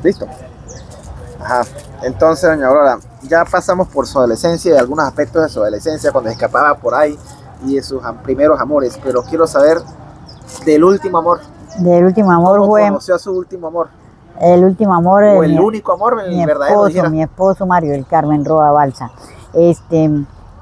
¿Listo? Ajá. Entonces, doña Aurora, ya pasamos por su adolescencia y algunos aspectos de su adolescencia cuando escapaba por ahí y de sus primeros amores, pero quiero saber del último amor. Del último amor ¿Cómo fue conoció a su último amor? el último amor O de el único amor, el verdadero, dijera. mi esposo Mario del Carmen Roa Balsa. Él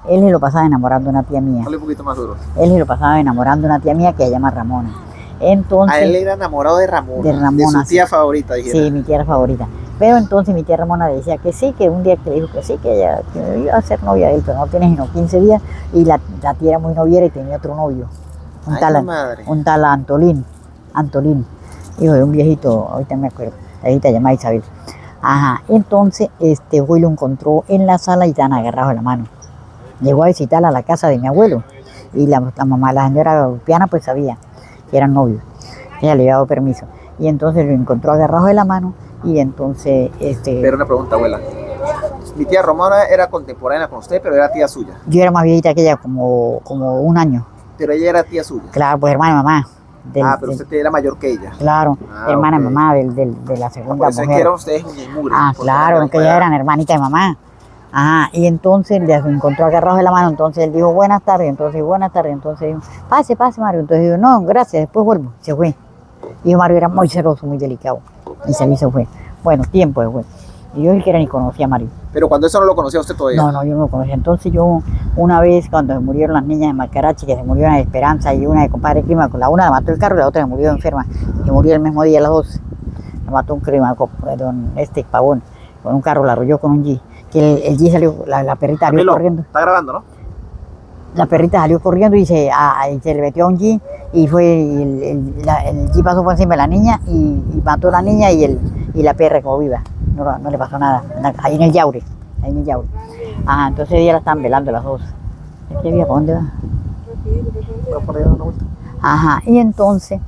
se lo pasaba enamorando de una tía mía. Dale un poquito más duro. Él se lo pasaba enamorando de una tía mía que se llama Ramona. Entonces, A él era enamorado de Ramona. De Ramona, su tía sí. favorita, dijera. Sí, mi tía era favorita. Pero entonces mi tía Ramona le decía que sí, que un día que le dijo que sí, que ella que iba a ser novia de él, pero no tiene sino 15 días. Y la tía era muy noviera y tenía otro novio. Ay, la madre. Un tal Antolín, hijo de un viejito, ahorita me acuerdo, la viejita llamada Isabel. Ajá, entonces hoy lo encontró en la sala y estaban agarrados de la mano. Llegó a visitarla a la casa de mi abuelo y la mamá, la señora Piana, pues sabía que eran novios. Ella le había dado permiso. Y entonces lo encontró agarrado de la mano y entonces... Pero una pregunta, abuela. Mi tía Ramona era contemporánea con usted, pero era tía suya. Yo era más viejita que ella, como un año. Pero ella era tía suya. Claro, pues hermana de mamá. Pero usted era mayor que ella. Claro, hermana de mamá de la segunda por eso mujer. Es que eran ustedes uñimures. Claro, que ellas eran hermanitas de mamá. Ajá, y entonces le encontró agarrados de la mano, entonces él dijo buenas tardes, entonces dijo, pase Mario, entonces dijo, no, gracias, después vuelvo, se fue. Y Mario era muy celoso, muy delicado, y se fue. Bueno, tiempo después. Y yo ni siquiera ni conocía a Mario. Pero cuando eso no lo conocía usted todavía. No, yo no lo conocía. Entonces yo, una vez cuando se murieron las niñas de Macarachi, que se murió una de Esperanza y una de compadre Clima, con la una la mató el carro y la otra se murió enferma. Y murió el mismo día las dos. La mató un Clima, don Pavón, con un carro, la arrolló con un G. Que el G salió, la perrita salió corriendo. Está grabando, ¿no? La perrita salió corriendo y se le metió a un G y el G pasó por encima de la niña y mató a la niña y la perra como viva. No le pasó nada. Ahí en el Yaure. Ajá, entonces ella la estaban velando las dos. ¿Qué día? ¿Para dónde va? Ajá, y entonces,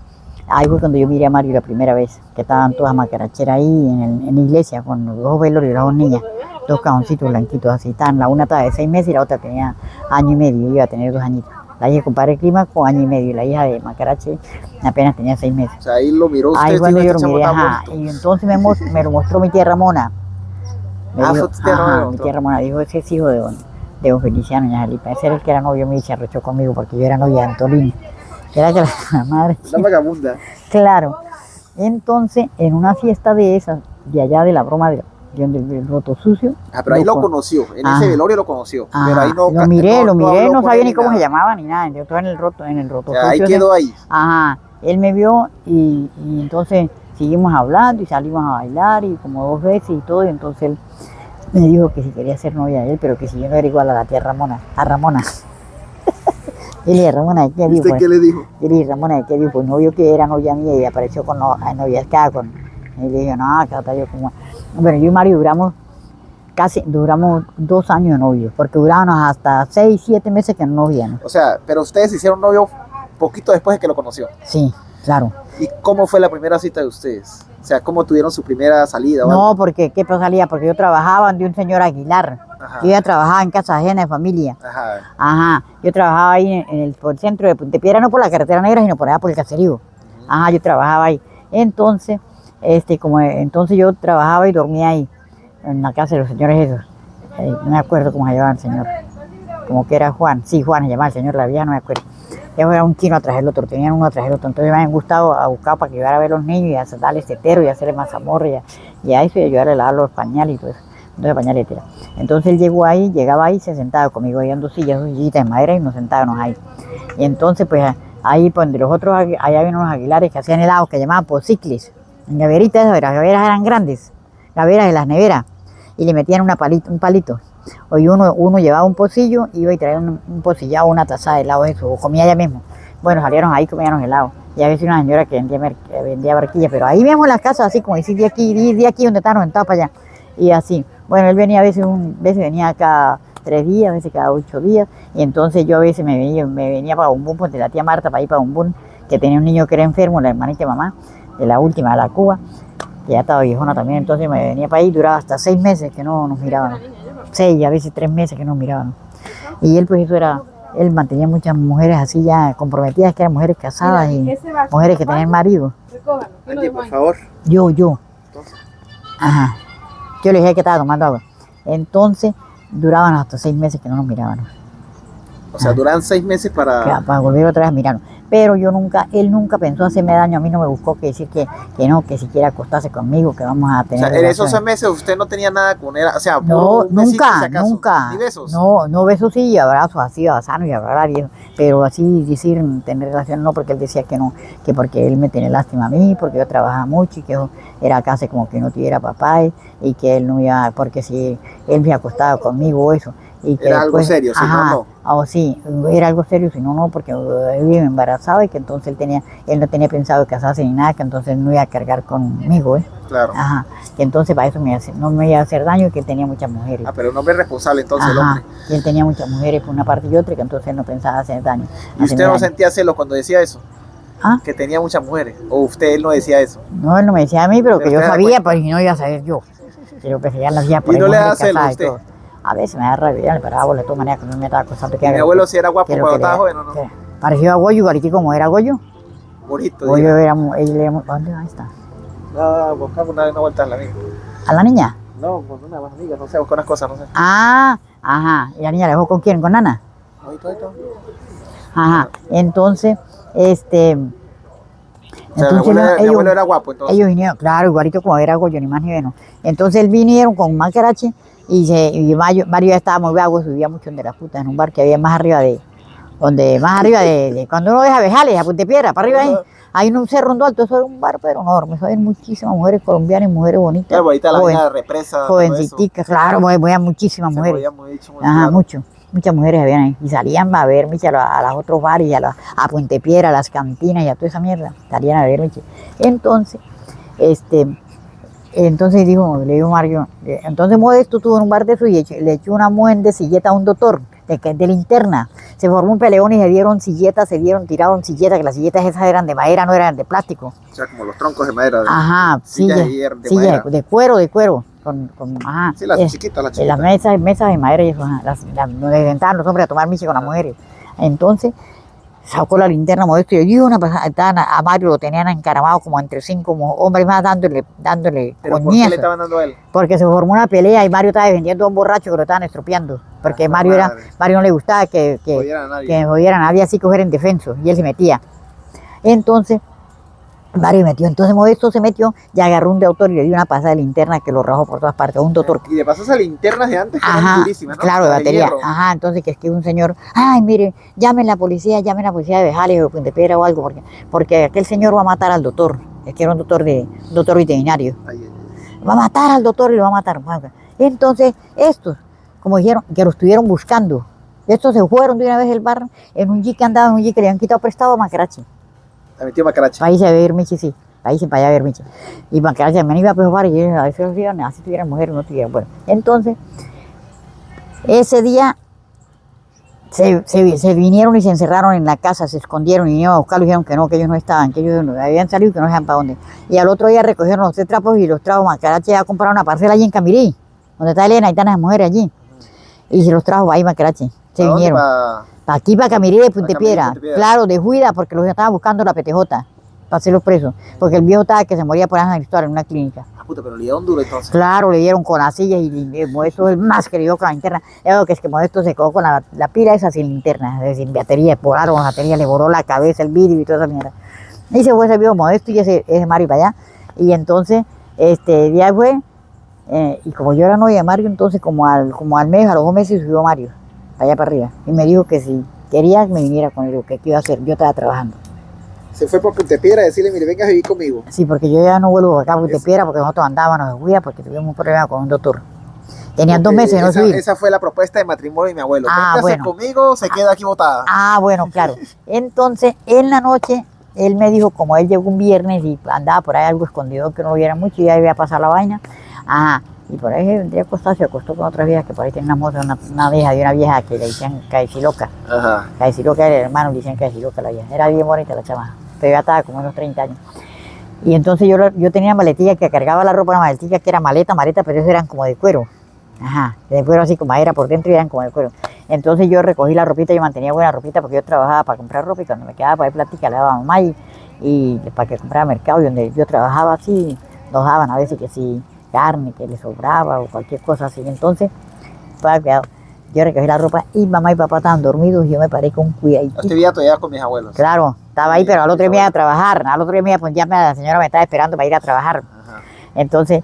ahí fue cuando yo miré a Mario la primera vez, que estaban todas macaracheras ahí en la iglesia con los dos velos y las dos niñas, dos cajoncitos blanquitos así. La una estaba de 6 meses y la otra tenía año y medio, iba a tener 2 añitos. La hija de compadre Clima con año y medio, y la hija de Macarache apenas tenía 6 meses. O sea, ahí lo miró usted. Ahí cuando yo lo miré, ajá, y entonces me lo mostró mi tía Ramona. Mi tía Ramona dijo, ese es hijo de don Feliciano y Jalipa. Ese era el que era novio mío y se arrechó conmigo porque yo era novia de Antolín. Era que la madre. La vagabunda. Claro. Entonces, en una fiesta de esas, de allá de la broma del roto sucio. Pero ahí lo conoció, en ese velorio lo conoció. Pero ahí lo miré, no sabía ni cómo se llamaba ni nada. Yo estaba en el roto sucio. Ahí quedó ahí. Ajá. Él me vio y entonces seguimos hablando y salimos a bailar y como 2 veces y todo, y entonces él me dijo que si quería ser novia de él, pero que si yo no era igual a la tía Ramona, Y le dije, Ramona, ¿de qué dijo? ¿Usted qué le dijo? Y le dije, Ramona, ¿de qué dijo? Pues novio que era novia mía y apareció con noviazcada con... Y le dije, no, acá está yo como... Bueno, yo y Mario duramos 2 años de novio, porque durábamos hasta 6, 7 meses que no nos víamos. O sea, pero ustedes hicieron novio poquito después de que lo conoció. Sí, claro. ¿Y cómo fue la primera cita de ustedes? O sea, ¿cómo tuvieron su primera salida? No, porque, ¿qué salía? Porque yo trabajaba de un señor Aguilar. Ajá. Yo ya trabajaba en casa ajena de familia. Ajá. Yo trabajaba ahí por el centro de Piedra, no por la carretera negra, sino por allá por el caserío. Ajá, yo trabajaba ahí. Entonces, entonces yo trabajaba y dormía ahí, en la casa de los señores esos. No me acuerdo cómo se llamaba el señor. Como que era Juan. Sí, Juan se llamaba el señor, la vieja no me acuerdo. Ellos eran un chino atrás del otro, tenían uno atrás del otro. Entonces me habían gustado a buscar para que llevara a ver a los niños y a darles tetero y a hacerles mazamorra y a eso y ayudarle a lavar los pañales y todo eso. Entonces pañaletera. Entonces él llegaba ahí y se sentaba conmigo, había 2 sillas de madera y nos sentábamos ahí. Y entonces pues ahí pues de los otros, allá había unos aguilares que hacían helados que llamaban pocicles. En gaveritas, las gaveras eran grandes, gaveras de las neveras, y le metían un palito. Hoy uno llevaba un pocillo, iba y traía un pocillado, una taza de helado, eso, o comía allá mismo. Bueno, salieron ahí, comían los helados. Y a veces una señora que vendía barquillas, pero ahí vemos las casas, así como decir, de aquí donde estábamos sentados para allá. Y así. Bueno, él venía a veces venía cada 3 días, a veces cada 8 días. Y entonces yo a veces me venía para Bumbún, pues de la tía Marta para ir para Bumbún, que tenía un niño que era enfermo, la hermanita de mamá, de la última, de la Cuba, que ya estaba viejona también. Entonces me venía para ahí, duraba hasta 6 meses que no nos miraban. 6, a veces 3 meses que nos miraban. Y él, pues eso era, él mantenía muchas mujeres así ya comprometidas, que eran mujeres casadas y mujeres que tenían marido. Aquí, por favor. Yo. Ajá. Yo le dije que estaba tomando agua. Entonces, duraban hasta 6 meses que no nos mirábamos. O sea, duran 6 meses para volver otra vez a mirarnos. Pero él nunca pensó hacerme daño, a mí no me buscó que decir que no, que si quiere acostarse conmigo, que vamos a tener. O sea, en esos 6 meses usted no tenía nada con él, o sea, no, nunca, nunca. ¿Ni besos? No, besos sí, y abrazos así, sanos y abrazar y eso. Pero así decir, tener relación no, porque él decía que no, que porque él me tenía lástima a mí, porque yo trabajaba mucho y que yo era casi como que no tuviera papá y que él no iba, porque si él me acostaba conmigo eso. Y que era después, algo serio, si no. Sí, era algo serio, si no, porque él me embarazaba y que entonces él no tenía pensado casarse ni nada, que entonces no iba a cargar conmigo, Claro. Ajá, que entonces para eso no me iba a hacer daño y que él tenía muchas mujeres. Pero un hombre responsable entonces, el hombre. Y él tenía muchas mujeres por una parte y otra, que entonces él no pensaba hacer daño. ¿Y usted no sentía celos cuando decía eso? Que tenía muchas mujeres, o él no decía eso. No, él no me decía a mí, pero que yo sabía, pues no iba a saber yo. Pero que ya las hacía por ahí. ¿Y no le da celos a usted? A veces me da rabia, le paraba de todas maneras que no me estaba acostando. Mi abuelo sí era guapo cuando estaba joven, ¿o no? Pareció a Goyo, igualito como era Goyo. Bonito. Goyo era, ¿dónde está? No, buscamos una vuelta a la amiga. ¿A la niña? No, con una amiga, no sé, buscar unas cosas, no sé. Ajá. ¿Y la niña la dejó con quién? ¿Con Nana? Todo. Ajá. Entonces, mi abuelo era guapo, entonces. Ellos vinieron, claro, igualito como era Goyo, ni más ni menos. Entonces él vinieron con Macarache y Mario ya estaba muy vago, subía mucho donde la puta, en un bar que había más arriba de cuando uno deja Vejales, a Puntepiedra, para arriba ahí. Hay un cerro alto, eso era un bar pero enorme, eso hay muchísimas mujeres colombianas y mujeres bonitas. Claro, ahorita la represa. Jovencitas, claro, veían muchísimas mujeres. Muchas mujeres habían ahí. Y salían a ver a los otros bares, a Puntepiedra, a las cantinas y a toda esa mierda. Salían a ver Entonces, le dijo Mario, entonces Modesto tuvo un bar de eso y le echó una mujer de silleta a un doctor de linterna. Se formó un peleón y tiraron silletas, que las silletas esas eran de madera, no eran de plástico. O sea, como los troncos de madera. Ajá, sillas de cuero. Sí, las chiquitas. Las mesas de madera y eso, donde sentaban los hombres a tomar miche con las mujeres. Entonces, sacó la linterna Modesto y dio una pasada a Mario, lo tenían encaramado como entre 5 hombres más dándole ¿Pero por qué le estaban dando a él? Porque se formó una pelea y Mario estaba defendiendo a un borracho que lo estaban estropeando. Porque Mario no le gustaba que jodiera a nadie, así que fuera indefenso, y él se metía. Entonces, Mario metió, entonces Modesto se metió y agarró un doctor y le dio una pasada de linterna que lo rajó por todas partes, un doctor. Y de paso esas linternas de antes que eran durísimas, ¿no? Claro, de batería. Entonces que es que un señor, mire, llamen a la policía de Vejales o de Puntepiedra o algo, porque aquel señor va a matar al doctor, es que era un doctor veterinario. Va a matar al doctor y lo va a matar. Entonces, estos, como dijeron, que lo estuvieron buscando, estos se fueron de una vez del bar en un jeep que andaba, que le habían quitado prestado a Macarache. ¿La metió Macarache? Para irse a ver Michi, sí. Para allá a ver Michi. Y Macarache me iba a preocupar y a veces así tuvieran mujeres, no tuvieran. Bueno, entonces, ese día se vinieron y se encerraron en la casa, se escondieron y vinieron a buscarlo y dijeron que no, que ellos no estaban, que ellos habían salido y que no sabían para dónde. Y al otro día recogieron los 3 trapos y los trajo Macarache a comprar una parcela allí en Camirí, donde está Elena y están las mujeres allí. Y se los trajo ahí Macarache. Se vinieron. Aquí para Camirí de Puntepiedra. Claro, de Juida, porque los estaban buscando la PTJ para hacerlos presos. Porque el viejo estaba que se moría por San Cristóbal en una clínica. Puta, pero le dieron duro entonces. Claro, le dieron con las sillas y Modesto es el más que le dio con la linterna. Es que Modesto se quedó con la pila esa sin linterna, sin batería, volaron las baterías, le borró la cabeza, el vidrio y toda esa mierda. Y se fue ese viejo Modesto y ese Mario para allá. Y entonces, día fue, y como yo era novia de Mario, entonces como al mes, a los 2 meses subió Mario, para allá para arriba. Y me dijo que si quería me viniera con él, que iba a hacer, yo estaba trabajando. Se fue por Puntepiedra a decirle, mire, venga a vivir conmigo. Sí, porque yo ya no vuelvo acá a Puntepiedra porque nosotros andábamos de Juida porque tuvimos un problema con un doctor. Tenían 2 meses de no subir. Esa fue la propuesta de matrimonio de mi abuelo. Véngase conmigo, se queda aquí botada. Bueno, claro. Entonces, en la noche, él me dijo, como él llegó un viernes y andaba por ahí algo escondido, que no lo viera mucho y ya iba a pasar la vaina. Y por ahí vendría a acostar, se acostó con otras viejas que por ahí tenía una moto, una vieja que le decían Caeciloca. Caeciloca era el hermano, le decían Caeciloca la vieja. Era bien bonita la chamaja, pero ya estaba como unos 30 años. Y entonces yo tenía maletilla que cargaba la ropa, una maletilla que era maleta, pero esos eran como de cuero. De cuero así con madera por dentro y eran como de cuero. Entonces yo recogí la ropita, yo mantenía buena ropita porque yo trabajaba para comprar ropa y cuando me quedaba para ir plática le daba a mamá y para que comprara mercado y donde yo trabajaba así, nos daban a veces que si carne que le sobraba o cualquier cosa así. Entonces, para cuidado. Yo recogí la ropa y mamá y papá estaban dormidos y yo me paré con cuidadito. Usted vivía todavía con mis abuelos. Claro, estaba ahí, pero al otro día me iba a trabajar. Al otro día me iba, pues ya la señora me estaba esperando para ir a trabajar. Ajá. Entonces,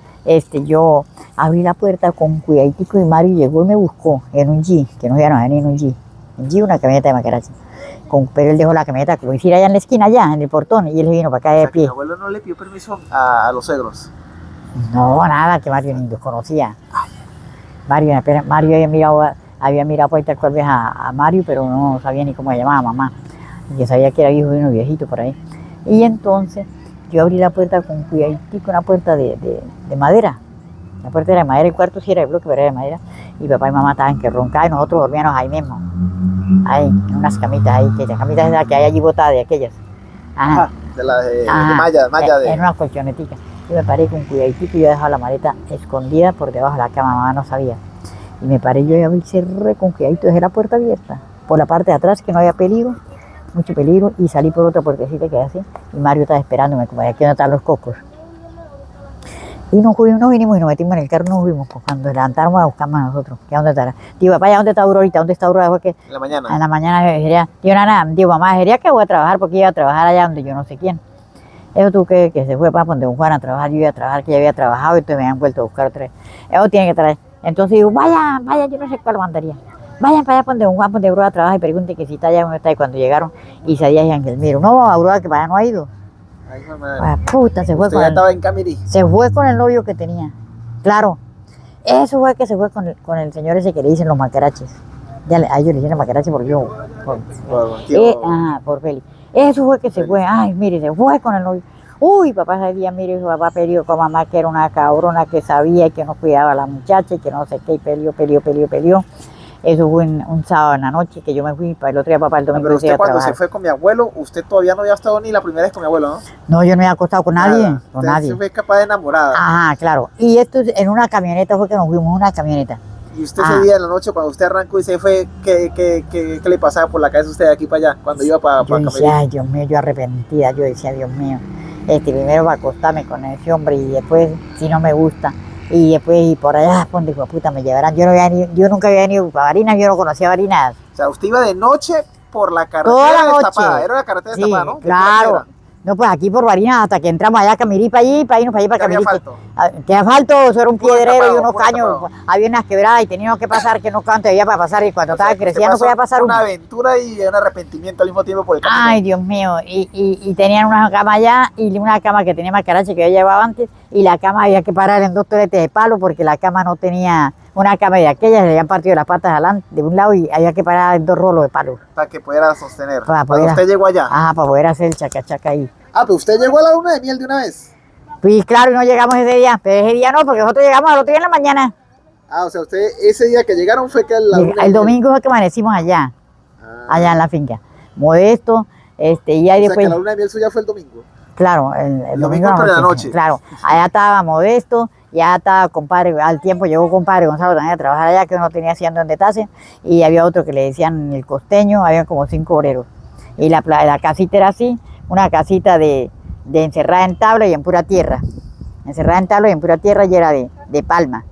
yo abrí la puerta con cuidaditico y Mario llegó y me buscó en un G, que no íbamos a venir en un G. En G, una camioneta de Macarachi. Pero él dejó la camioneta, que lo hiciera allá en la esquina, allá, en el portón, y él vino para acá de pie. ¿Mi abuelo no le pidió permiso a los suegros? No, nada, que Mario ni los conocía. Mario había mirado por ahí tal cual a Mario, pero no sabía ni cómo se llamaba mamá. Y yo sabía que era hijo de unos viejitos por ahí. Y entonces yo abrí la puerta con cuidaditico, una puerta de madera. La puerta era de madera, el cuarto sí era de bloque, pero era de madera. Y papá y mamá estaban que roncaban y nosotros dormíamos ahí mismo. Ahí, en unas camitas ahí, que las camitas esas que hay allí botadas de aquellas. Ajá. De las de malla de... En una colchonetica. Yo me paré con cuidaditico y yo dejaba la maleta escondida por debajo de la cama, mamá no sabía. Y me paré yo y abrí, cerré con cuidadito, dejé la puerta abierta. Por la parte de atrás, que no había peligro, mucho peligro, y salí por otra puertecita que así. Y Mario estaba esperándome, como aquí donde están los cocos. Y nos vinimos y nos metimos en el carro y nos fuimos. Pues cuando levantamos a buscar más nosotros. ¿Qué dónde estará? Digo, papá, ¿dónde está Aurorita? ¿Dónde está Aurora? En la mañana. En la mañana diría, digo, mamá, diría que voy a trabajar porque iba a trabajar allá donde yo no sé quién. Eso tú que se fue para donde Juan a trabajar, yo iba a trabajar, que ya había trabajado y entonces me habían vuelto a buscar otra vez. Eso tiene que traer. Entonces digo, vaya, yo no sé cuál mandaría. Vayan para allá donde Juan, donde Aurora trabaja y pregunten que si está allá donde está. Y cuando llegaron, Isaías y Ángel, miro, no, Aurora que para allá no ha ido. Ay, puta, se fue con ya estaba en Camirí. Se fue con el novio que tenía. Claro, eso fue que se fue con el señor ese que le dicen los macaraches. Ya a ellos le dicen macaraches por yo. Por Félix. Eso fue que se fue. Ay, mire, se fue con el novio. Uy, papá ese día, mire, su papá peleó con mamá, que era una cabrona que sabía y que no cuidaba a la muchacha y que no sé qué, y peleó. Eso fue un sábado en la noche que yo me fui para el otro día, papá, el domingo. Pero usted cuando se fue con mi abuelo, usted todavía no había estado ni la primera vez con mi abuelo, ¿no? No, yo no había acostado con nadie. Con nadie. Se fue capaz de enamorada. Ajá, claro. Y esto en una camioneta fue que nos fuimos, una camioneta. Y usted ese día de la noche, cuando usted arrancó y se fue, ¿qué le pasaba por la cabeza a usted de aquí para allá? Cuando iba para Yo decía, ay, Dios mío, yo arrepentida. Yo decía, Dios mío, primero va a acostarme con ese hombre y después, si no me gusta, y después y por allá, ponte hijo de puta, me llevarán. Yo nunca había venido para Barinas, yo no conocía Barinas. O sea, usted iba de noche por la carretera toda la noche. Destapada. Era la carretera destapada, ¿no? Claro. No, pues aquí por Barinas, hasta que entramos allá a Camirí, para irnos para allí, para Camirí. ¿Qué asfalto? Eso era un piedrero y unos caños. Había unas quebradas y teníamos que pasar, que no canto había para pasar. Y cuando estaba creciendo no podía pasar una aventura y un arrepentimiento al mismo tiempo por el camino. Ay, Dios mío. Y tenían una cama allá y una cama que tenía Macarache que yo llevaba antes. Y la cama había que parar en 2 toletes de palo porque la cama no tenía una cama de aquellas, le habían partido las patas adelante de un lado y había que parar en 2 rolos de palo. Para que pudiera sostener. Cuando usted llegó allá. Ajá, para poder hacer el chacachaca ahí. Ah, pero usted llegó a la luna de miel de una vez. Pues claro, y no llegamos ese día, pero ese día no, porque nosotros llegamos al otro día en la mañana. Ah, o sea, usted ese día que llegaron fue que el domingo fue que amanecimos allá, allá en la finca. Modesto, y ahí después. O sea, que la luna de miel suya fue el domingo. Claro, el domingo de la noche. Claro, allá estaba Modesto, ya estaba compadre, al tiempo llegó compadre Gonzalo también a trabajar allá, que uno tenía haciendo en Detase, y había otro que le decían el costeño, había como 5 obreros. Y la casita era así, una casita de encerrada en tabla y en pura tierra. Encerrada en tabla y en pura tierra y era de palma.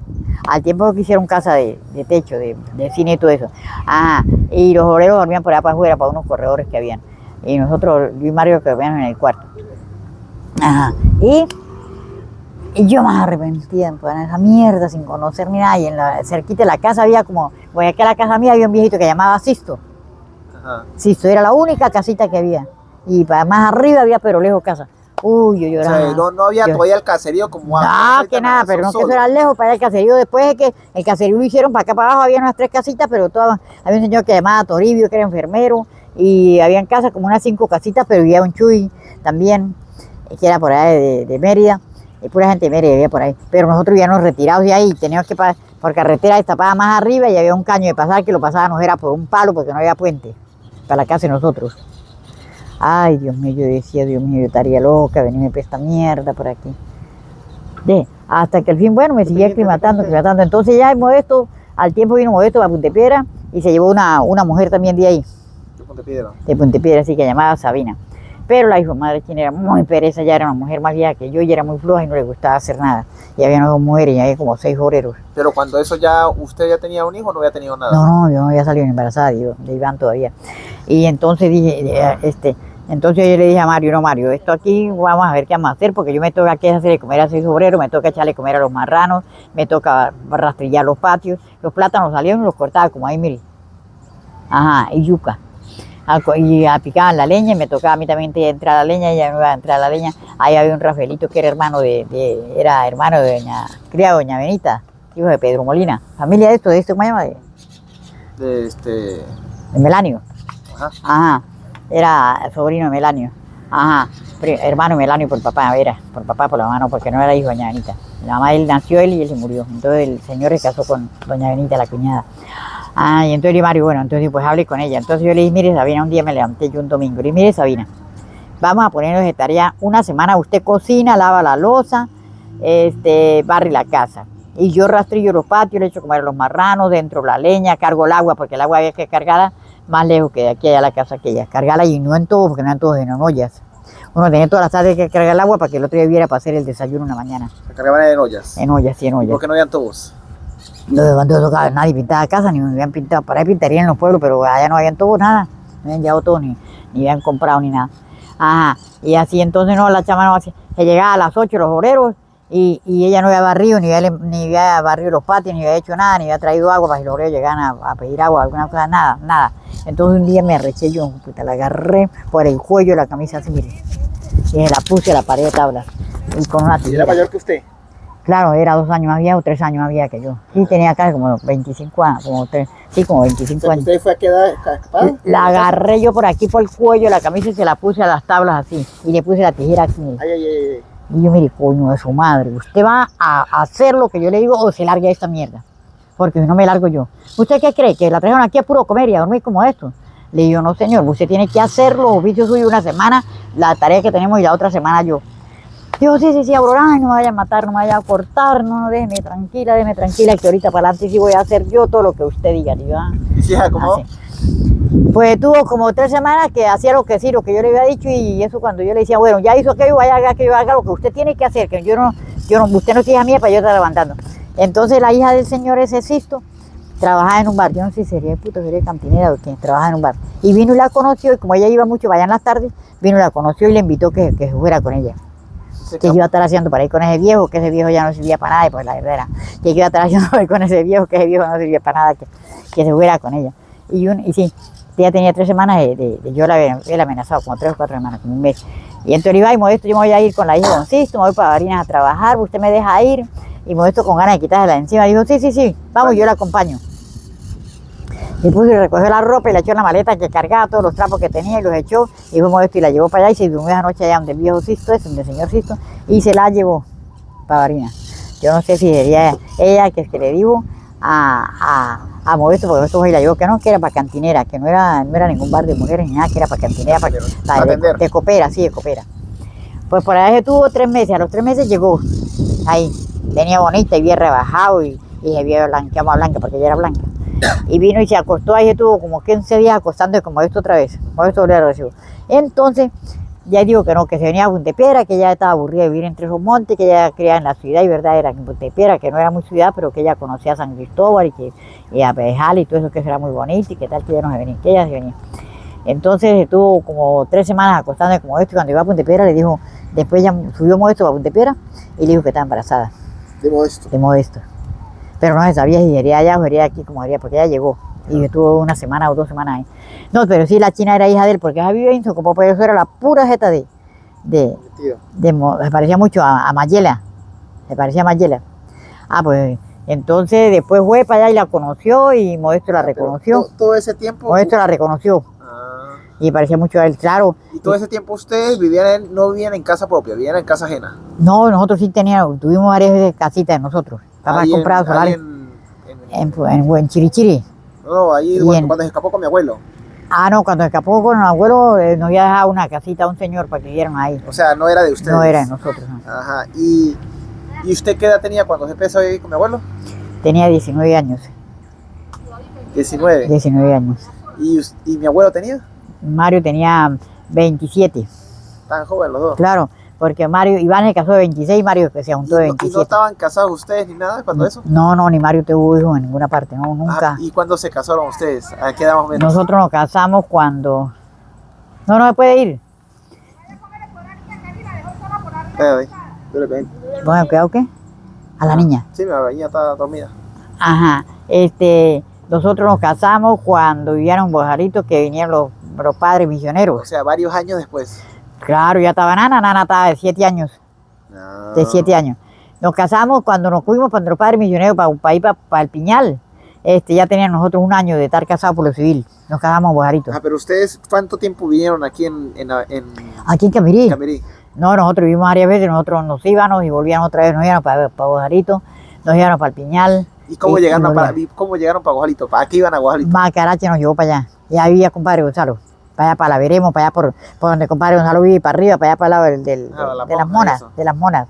Al tiempo que hicieron casa de techo, de cine y todo eso. Ajá, y los obreros dormían por allá para afuera, para unos corredores que habían. Y nosotros, yo y Mario, que dormíamos en el cuarto. Ajá, y yo más arrepentida en esa mierda sin conocer ni nada. Y cerquita de la casa había como, voy aquí a la casa mía había un viejito que llamaba Sisto. Ajá. Sisto, era la única casita que había. Y para más arriba había pero lejos casa. Uy, yo lloraba. O sea, no había todavía el caserío como antes. No, que nada, pero no que eso era lejos para allá el caserío. Después de que el caserío lo hicieron para acá para abajo, había unas 3 casitas, pero todas, había un señor que llamaba Toribio, que era enfermero, y habían casas como unas 5 casitas, pero había un Chuy también, que era por ahí de Mérida, y pura gente de Mérida había por ahí. Pero nosotros vivíamos retirados de ahí, teníamos que pasar por carretera destapada más arriba y había un caño de pasar que lo pasábamos era por un palo porque no había puente para la casa de nosotros. Ay, Dios mío, yo decía, Dios mío, yo estaría loca, venirme por esta mierda por aquí. Hasta que al fin, bueno, me seguía aclimatando. Entonces ya Modesto, al tiempo vino Modesto a Puntepiedra y se llevó una mujer también de ahí. ¿De Puntepiedra? De Puntepiedra, así que llamaba Sabina. Pero la hijo madre china era muy pereza, ya era una mujer más vieja que yo y era muy floja y no le gustaba hacer nada. Y había 2 mujeres y había como 6 obreros. Pero cuando eso ya, ¿usted ya tenía un hijo o no había tenido nada? No, yo no había salido embarazada, digo, de Iván todavía. Y entonces dije, entonces yo le dije a Mario, no Mario, esto aquí vamos a ver qué vamos a hacer, porque yo me toca que hacerle comer a 6 obreros, me toca echarle comer a los marranos, me toca rastrillar los patios, los plátanos salieron y los cortaba como ahí, mire. Ajá, y yuca. Y picaban la leña y me tocaba a mí también entrar a la leña, ella no iba a entrar a la leña. Ahí había un Rafaelito que era hermano era hermano de criado de doña Benita, hijo de Pedro Molina. Familia de ¿cómo se llama? De Melanio. Ajá. Ajá. Era sobrino de Melanio. Ajá. Hermano de Melanio por papá, por papá, por la mamá, no, porque no era hijo de doña Benita. La mamá de él nació él y él se murió. Entonces el señor se casó con doña Benita, la cuñada. Ah, y entonces Mario, bueno, entonces pues hablé con ella. Entonces yo le dije, mire Sabina, un día me levanté yo un domingo. Le dije, mire Sabina, vamos a ponernos de tarea una semana. Usted cocina, lava la loza, barre la casa. Y yo rastrillo los patios, le echo comer a los marranos, dentro la leña, cargo el agua, porque el agua había que cargarla más lejos que de aquí allá a la casa aquella. Cargarla y no en todo, porque no en todo, sino en ollas. Uno tenía todas las tardes que cargar el agua para que el otro día viera para hacer el desayuno una mañana. ¿Se cargaban en ollas? En ollas, sí, en ollas. ¿Por qué no habían tubos? No, cuando tocaba, nadie pintaba casa, ni me habían pintado, para ahí pintarían en los pueblos, pero allá no habían todo, nada, no habían llevado todo, ni habían comprado ni nada. Ajá, y así entonces no, la chama no hacía, se llegaba a las 8 los obreros y ella no había barrido, ni había barrido los patios, ni había hecho nada, ni había traído agua para que los obreros llegaran a pedir agua, alguna cosa, nada. Entonces un día me arreché yo, puta, la agarré por el cuello de la camisa así, mire, y se la puse a la pared de tablas, y con una tijera. ¿Y era mayor que usted? Claro, era 2 años más vieja o 3 años más vieja que yo. Sí, tenía casi como 25 años, como 25 años. ¿Usted fue a qué edad escapada? La agarré yo por aquí, por el cuello, la camisa y se la puse a las tablas así. Y le puse la tijera aquí. Ay. Y yo, mire, coño de su madre, ¿usted va a hacer lo que yo le digo o se larga esta mierda? Porque si no me largo yo. ¿Usted qué cree? ¿Que la trajeron aquí a puro comer y a dormir como esto? Le digo, no señor, usted tiene que hacer los oficios suyos una semana, la tarea que tenemos y la otra semana yo. Digo, sí, Aurora, ay, no me vaya a matar, no me vaya a cortar, no, déjeme tranquila, que ahorita para adelante sí voy a hacer yo todo lo que usted diga. Digo, ¿Y si cómo? Pues tuvo como 3 semanas que hacía lo que yo le había dicho y eso cuando yo le decía, bueno, ya hizo aquello, vaya haga aquello, haga lo que usted tiene que hacer, que usted no es hija mía para yo estar levantando. Entonces la hija del señor ese Sisto trabajaba en un bar, yo no sé si sería cantinera o quién, trabajaba en un bar. Y vino y la conoció y como ella iba mucho, vaya en las tardes, vino y la conoció y le invitó que fuera con ella. Que yo iba a estar haciendo para ir con ese viejo, que ese viejo ya no servía para nada, y pues la verdad era que yo iba a estar haciendo para ir con ese viejo, que ese viejo no servía para nada, que se fuera con ella. Y sí, ella tenía 3 semanas yo la había amenazado, como 3 o 4 semanas, como un mes. Y entonces iba y Modesto, yo me voy a ir con la hija de Don Sisto, me voy para Barinas a trabajar, usted me deja ir. Y Modesto con ganas de quitársela de encima, dijo, sí, vamos, yo la acompaño. Y puso y recogió la ropa y la echó en la maleta que cargaba todos los trapos que tenía y los echó. Y fue Modesto y la llevó para allá y se durmió esa noche allá donde el viejo Sisto donde el señor Sisto, y se la llevó para Barinas. Yo no sé si sería ella que le dijo a Modesto, porque Modesto fue y la llevó, que era para cantinera, que no era ningún bar de mujeres ni nada, que era para cantinera, de copera, sí, de copera. Pues por allá se tuvo 3 meses, a los 3 meses llegó ahí, venía bonita y bien rebajado y se había blanqueado blanca, porque ella era blanca. Y vino y se acostó ahí, estuvo como 15 días acostando como esto otra vez, Modesto le recibo. Entonces, ya digo que no, que se venía a Puntepiedra, que ella estaba aburrida de vivir entre esos montes, que ella criaba en la ciudad y verdad era en Puntepiedra, que no era muy ciudad, pero que ella conocía a San Cristóbal y a Pejal y todo eso, que era muy bonito y que tal, que ella no se venía, que ella se venía. Entonces estuvo como 3 semanas acostando como esto y cuando iba a Puntepiedra le dijo, después ya subió Modesto a Puntepiedra y le dijo que estaba embarazada. ¿De Modesto? De Modesto. Pero no se sabía si sería allá o sería aquí, como sería, porque ella llegó y estuvo 1 semana o 2 semanas ahí. No, pero sí, la china era hija de él, porque ella vive en Socopo, pero eso era la pura jeta se parecía mucho a Mayela, se parecía a Mayela. Pues entonces después fue para allá y la conoció y Modesto la reconoció. ¿Todo ese tiempo? Modesto la reconoció. Y parecía mucho a él, claro. ¿Y todo ese tiempo ustedes no vivían en casa propia, vivían en casa ajena? No, nosotros sí tuvimos varias casitas de nosotros. Papá compraba solares en Chirichiri. No, ahí cuando se escapó con mi abuelo. No, cuando escapó con el abuelo nos había dejado una casita a un señor para que vivieran ahí. O sea, no era de ustedes. No era de nosotros. No. Ajá. ¿Y usted qué edad tenía cuando se empezó a vivir con mi abuelo? Tenía 19 años. 19. 19 años. ¿Y mi abuelo tenía? Mario tenía 27. Tan jóvenes los dos. Claro, porque Iván se casó de 26 y Mario que se juntó de 27. ¿Y no estaban casados ustedes ni nada cuando eso? No, ni Mario tuvo hijos en ninguna parte, no, nunca. ¿Y cuándo se casaron ustedes? ¿A qué edad más o menos? Nosotros nos casamos cuando... No se puede ir. Bueno, cuidado, ¿qué? A la niña. Sí, la niña está dormida. Ajá, nosotros nos casamos cuando vivían en Bojarito, que vinieron los padres misioneros. O sea, varios años después. Claro, ya estaba Nana estaba de 7 años. No. De 7 años. Nos casamos cuando nos fuimos para los padres misioneros para el Piñal. Ya tenían nosotros 1 año de estar casados por lo civil. Nos casamos en Bojarito. Pero ustedes, ¿cuánto tiempo vinieron aquí Aquí en Camirí? Camirí. No, nosotros vivimos varias veces, nosotros nos íbamos y volvíamos otra vez, nos íbamos para Bojarito, nos íbamos para el Piñal. ¿Y cómo llegaron para Guajalito? ¿Para qué iban a Guajalito? Macarache nos llevó para allá. Y ahí vivía compadre Gonzalo. Para allá, para la Veremos, para allá por donde compadre Gonzalo vive, para arriba, para allá, para el lado de las monas.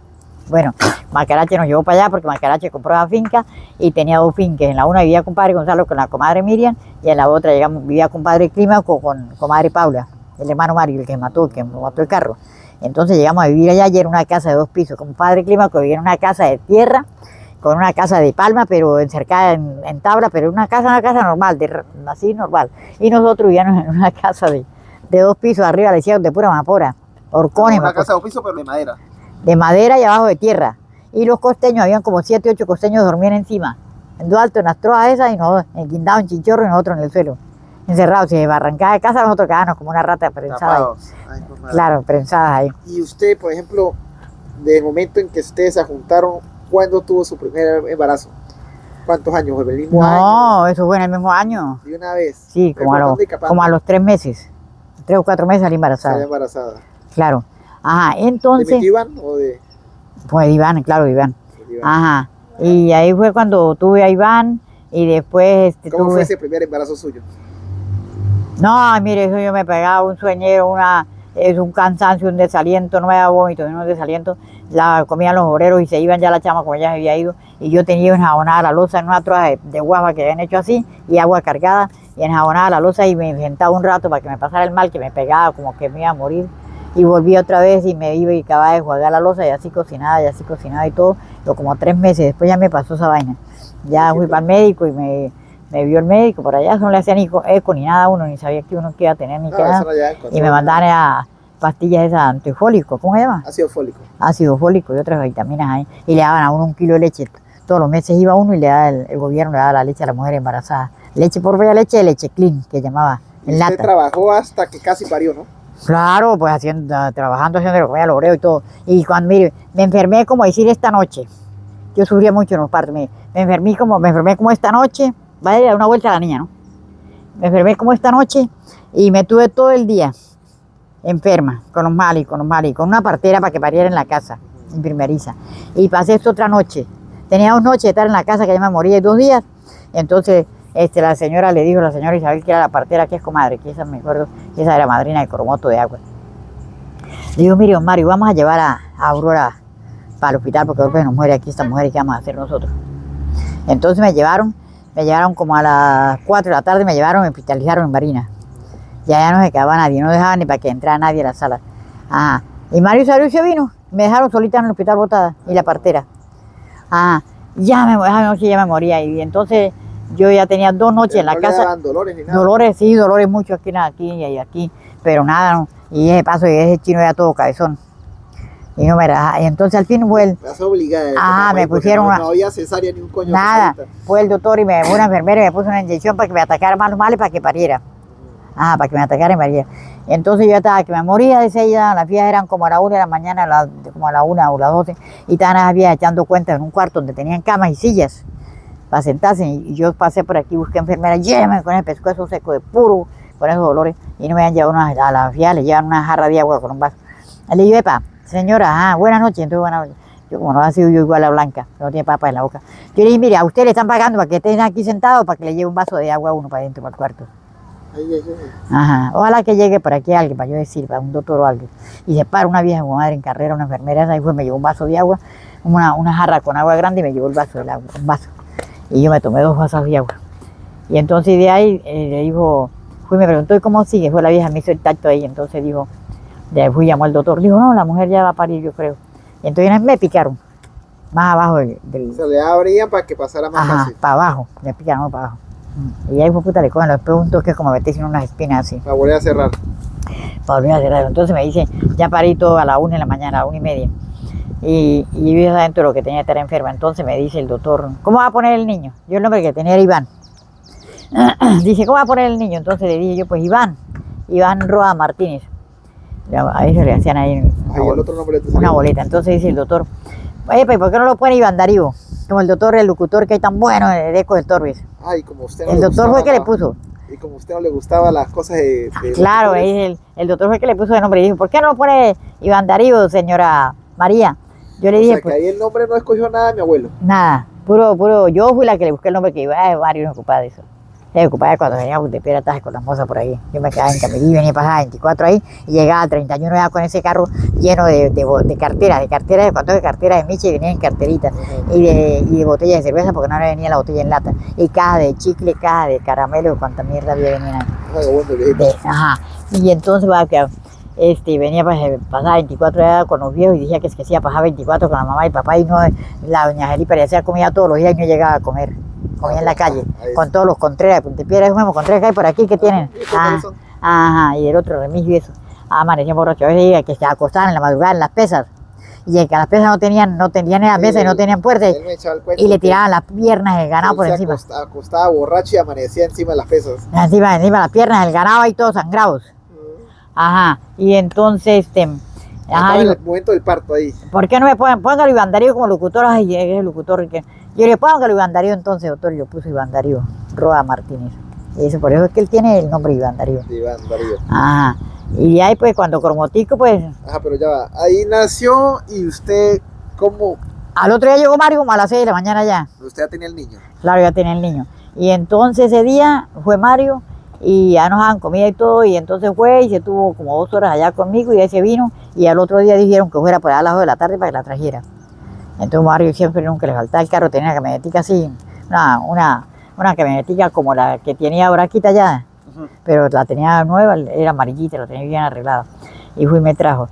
Bueno, Macarache nos llevó para allá porque Macarache compró la finca y tenía 2 fincas. En la una vivía compadre Gonzalo con la comadre Miriam y en la otra vivía compadre Clímaco con comadre Paula, el hermano Mario, el que mató el carro. Entonces llegamos a vivir allá y era una casa de 2 pisos. Compadre Clímaco vivía en una casa de tierra con una casa de palma, pero encercada en tabla, pero una casa normal, así normal. Y nosotros vivíamos en una casa de 2 pisos, arriba le hicieron de pura mapora, horcones. Una casa de 2 pisos, pero de madera. De madera y abajo de tierra. Y los costeños, habían como 7, 8 costeños dormían encima. En lo alto, en las troas esas, y nosotros guindados en chinchorro y nosotros en el suelo. Encerrados, si arrancaba de casa, nosotros quedábamos como una rata prensada. Claro, prensadas ahí. Y usted, por ejemplo, del momento en que ustedes se juntaron, ¿cuándo tuvo su primer embarazo? ¿Cuántos años? ¿El mismo año? No, eso fue en el mismo año. ¿De una vez? Sí, como a los 3 meses. 3 o 4 meses salí embarazada. Salí embarazada. Claro. Ajá, entonces... ¿De mi Iván o de...? Pues de Iván, claro, de Iván. Ajá. Y ahí fue cuando tuve a Iván y después... ¿Cómo fue ese primer embarazo suyo? No, mire, eso yo me pegaba un sueñero, un cansancio, un desaliento, no me daba vómito, un desaliento. La comían los obreros y se iban ya la chama como ya se había ido. Y yo tenía enjabonada la loza en una troza de guava que habían hecho así y agua cargada y enjabonada la loza y me sentaba un rato para que me pasara el mal, que me pegaba como que me iba a morir. Y volví otra vez y me iba y acababa de jugar la loza y así cocinada y todo. Pero como 3 meses después ya me pasó esa vaina. Ya fui para el médico y me vio el médico por allá, no le hacía ni eco ni nada a uno, ni sabía que uno iba a tener ni qué nada. Y me mandaban a pastillas esas antifólicos, ¿cómo se llama? Ácido fólico. Ácido fólico y otras vitaminas ahí. Y le daban a uno 1 kilo de leche. Todos los meses iba uno y le daba el gobierno le daba la leche a la mujer embarazada. Leche por bella leche clean, que llamaba, en lata. Usted trabajó hasta que casi parió, ¿no? Claro, pues trabajando, haciendo lo comida al obrero y todo. Y cuando, mire, me enfermé como decir esta noche. Yo sufría mucho en los partos. Me enfermé como esta noche. Vaya a dar una vuelta a la niña, ¿no? Me enfermé como esta noche y me tuve todo el día enferma, con los males, con una partera para que pariera en la casa, en primeriza. Y pasé esto otra noche. Tenía 2 noches de estar en la casa que ya me moría y 2 días. Entonces, la señora le dijo, la señora Isabel, que era la partera, que es comadre, que esa me acuerdo, que esa era madrina de Coromoto de Agua. Le digo, mire, don Mario, vamos a llevar a Aurora para el hospital porque ahora nos muere aquí esta mujer y qué vamos a hacer nosotros. Entonces me llevaron como a las 4 de la tarde, me hospitalizaron en Marina. Y allá no se quedaba nadie, no dejaban ni para que entrara nadie a la sala. Ajá. Y Mario salió y se vino, me dejaron solita en el hospital botada, y la partera. Ajá. Ya me moría. Y entonces yo ya tenía 2 noches en la casa. ¿No le daban dolores ni nada? Dolores, sí, dolores mucho aquí y aquí, pero nada, no. Y ese paso, y ese chino era todo cabezón. Y no me era, y entonces al fin fue me pusieron no había cesárea ni un coño. Nada, fue el doctor y una enfermera y me puso una inyección para que me atacara más los males para que pariera. Para que me atacara y pariera. Entonces yo ya estaba que me moría de ella, las vías eran como a la 1 de la mañana, como a la 1 o las 12, y estaban las vías echando cuentas en un cuarto donde tenían camas y sillas para sentarse. Y yo pasé por aquí, busqué enfermera, llévame con el pescuezo seco de puro, con esos dolores, y no me habían llevado a las vías, le llevan una jarra de agua con un vaso. Le digo, epa, señora, buenas noches. Entonces, buenas noches. Yo, como no ha sido yo igual a Blanca, que no tiene papas en la boca. Yo le dije, mire, a usted le están pagando para que estén aquí sentados para que le lleve un vaso de agua a uno para adentro, para el cuarto. Ajá. Ojalá que llegue por aquí alguien, para yo decir, para un doctor o algo. Y se para una vieja madre en carrera, una enfermera, ahí fue, me llevó un vaso de agua, una jarra con agua grande y me llevó el vaso del agua, un vaso. Y yo me tomé 2 vasos de agua. Y entonces de ahí le dijo, me preguntó, ¿y cómo sigue? Fue la vieja, me hizo el tacto ahí, entonces dijo, De ahí fui, llamó al doctor, dijo, no, la mujer ya va a parir, yo creo. Y entonces me picaron, más abajo del Se le abrían para que pasara más fácil. para abajo, le picaron para abajo. Y ahí fue puta, le cogen los puntos que es como meterse en unas espinas así. Para volver a cerrar. Para volver a cerrar. Entonces me dice, ya parí todo a la 1 de la mañana, a la 1:30. Y yo vi adentro lo que tenía que estar enferma. Entonces me dice el doctor, ¿cómo va a poner el niño? Yo el nombre que tenía era Iván. Dice, ¿cómo va a poner el niño? Entonces le dije yo, pues Iván Roa Martínez. A eso le hacían ahí el otro nombre una boleta. Entonces dice el doctor, oye, pues ¿por qué no lo pone Iván Darío? Como el doctor, el locutor que hay tan bueno en el Eco del Torbis. Ay, como usted no el doctor fue el que le puso. Y como a usted no le gustaban las cosas de claro, el doctor fue el que le puso el nombre y dijo, ¿por qué no lo pone Iván Darío, señora María? Yo le dije, sea, que ahí el nombre no escogió nada de mi abuelo. Nada, puro, yo fui la que le busqué el nombre que iba, varios no ocupaba de eso. Se ocupaba cuando veníamos de Piedra Taje con las mozas por ahí. Yo me quedaba en Camerí, venía pasar 24 ahí y llegaba al 31 ya con ese carro lleno de carteras, de cuánto de carteras de Miche y venía en carteritas y de botellas de cerveza porque no le venía la botella en lata. Y caja de chicle, caja de caramelo, cuánta mierda había venía ahí. Ajá. Y entonces va que venía pasar 24 horas con los viejos y decía que se hacía pasar 24 con la mamá y papá y no, la doña Angelica le hacía comida todos los días y no llegaba a comer. Comía en la calle, con todos los Contreras de Puntepiedra, esos mismos Contreras que hay por aquí que tienen. Ajá, y el otro Remigio y eso. Amanecían borrachos, a veces que se acostaban en la madrugada en las pesas. Y que las pesas no tenían en la mesa y no tenían puerta. Y le tiraban las piernas del ganado por encima. Acostaba borracho y amanecía encima de las pesas. Encima de las piernas del ganado y todos sangrados. Ajá, y entonces ajá, en el momento del parto ahí. ¿Por qué no me póngalo Iván Darío como locutor? Ay, es el locutor que... Yo le póngalo Iván Darío entonces, doctor, y yo puse Iván Darío Roa Martínez. Y eso, por eso es que él tiene el nombre Iván Darío. Iván Darío. Ajá. Y ahí pues cuando Cromotico pues... Ajá, pero ya va. Ahí nació y usted, ¿cómo? Al otro día llegó Mario como a las 6 de la mañana ya. ¿Usted ya tenía el niño? Claro, ya tenía el niño. Y entonces ese día fue Mario y ya nos daban comida y todo, y entonces fue y se tuvo como 2 horas allá conmigo y ahí se vino y al otro día dijeron que fuera por allá a las 2 de la tarde para que la trajera. Entonces Mario siempre nunca le faltaba el carro, tenía una camionetica así, una camionetica como la que tenía ahora aquí allá, pero la tenía nueva, era amarillita, la tenía bien arreglada. Y fui y me trajo.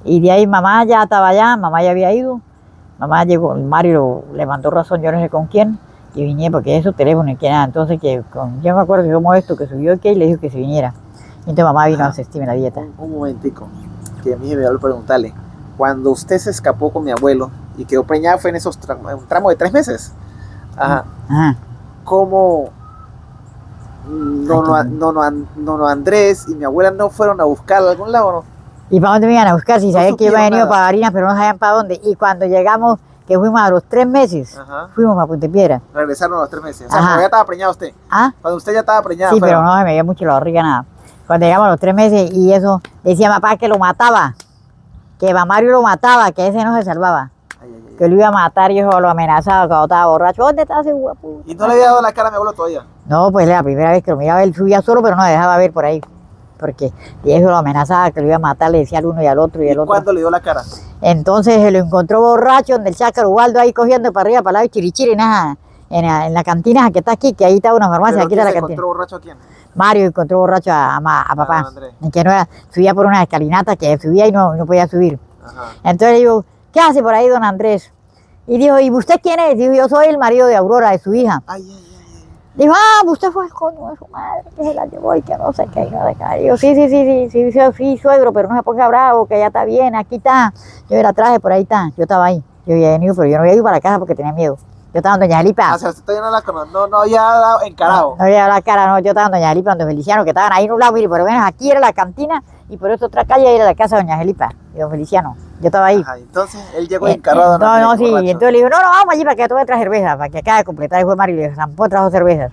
Y de ahí mamá ya estaba allá, mamá ya había ido, mamá llegó, Mario le mandó razón, yo no sé con quién, y vine porque es su teléfono y que nada. Entonces yo me acuerdo que como esto, que subió aquí y le dijo que se viniera. Y entonces mamá vino a asistirme la dieta. Un momentico, que a mí me olvidó preguntarle. Cuando usted se escapó con mi abuelo y quedó preñada fue en esos un tramo de 3 meses. Ajá. Ajá. ¿Cómo no Andrés y mi abuela no fueron a buscarla a algún lado, no? ¿Y para dónde me iban a buscar? Si sabían que yo había venido para Barinas, pero no sabían para dónde. Y cuando llegamos, que fuimos a los 3 meses, fuimos a Puntepiedra. Regresaron a los 3 meses. O sea, cuando ya estaba preñada usted. ¿Ah? Cuando usted ya estaba preñada. Sí, pero no se me veía mucho la barriga, nada. Cuando llegamos a los 3 meses y eso, decía papá que lo mataba. Que Mario lo mataba, que ese no se salvaba. Que lo iba a matar y yo lo amenazaba cuando estaba borracho. ¿Dónde está ese guapo? ¿Y no le había dado la cara a mi abuelo todavía? No, pues la primera vez que lo miraba, él subía solo, pero no me dejaba ver por ahí. Porque eso lo amenazaba, que lo iba a matar, le decía al uno y al otro y al otro. ¿Cuándo le dio la cara? Entonces se lo encontró borracho donde el Chácaro Ubaldo ahí cogiendo para arriba, para el lado de Chirichiri, nada. En la cantina que está aquí, que ahí está una farmacia, aquí está la cantina. ¿Encontró borracho a quién? Mario encontró borracho a papá. Que no era, subía por una escalinata que subía y no podía subir. Ajá. Entonces le digo, ¿qué hace por ahí don Andrés? Y dijo, ¿y usted quién es? Dijo, yo soy el marido de Aurora, de su hija. Dijo, usted fue el coño de su madre, que se la llevó y que no sé qué. Y yo, sí, suegro, pero no se ponga bravo, que ya está bien, aquí está. Yo la traje, por ahí está, yo estaba ahí. Yo había venido, pero yo no había ido para la casa porque tenía miedo. Yo estaba en Doña Felipa. O sea, usted todavía no había dado encarado. No había dado la cara, no, yo estaba en Doña Felipa, donde Feliciano, que estaban ahí en un lado, mire, por lo menos aquí era la cantina y por esa otra calle era la casa de Doña Felipa y don Feliciano. Yo estaba ahí. Ajá, entonces él llegó encarado. No, sí, y entonces le digo, no, vamos allí para que tome otra cerveza, para que acabe de completar. Y fue Mario y le zampó, trajo cervezas.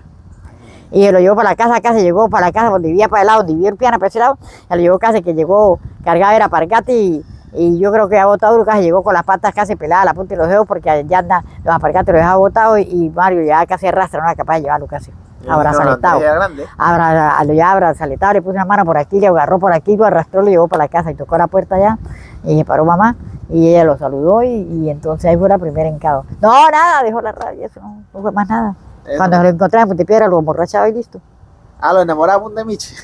Y lo llevó para la casa, se llegó para la casa donde vivía para el lado, donde vivía el piano para ese lado, se lo llevó casi que llegó cargada era parcate y yo creo que ha botado duro, casi llegó con las patas casi peladas a la punta de los dedos porque ya anda, los aparcates lo dejaba botado y Mario ya casi arrastra, no era capaz de llevarlo casi. Abrazaletado. Lo llevaba abrazaletado, le puso una mano por aquí, le agarró por aquí, lo arrastró, lo llevó para la casa y tocó la puerta allá y se paró mamá y ella lo saludó y entonces ahí fue la primera encado. No, nada, dejó la radio, eso no fue más nada. Cuando lo encontraba en Puntepiedra lo emborrachaba y listo. Lo enamoraba de Michi.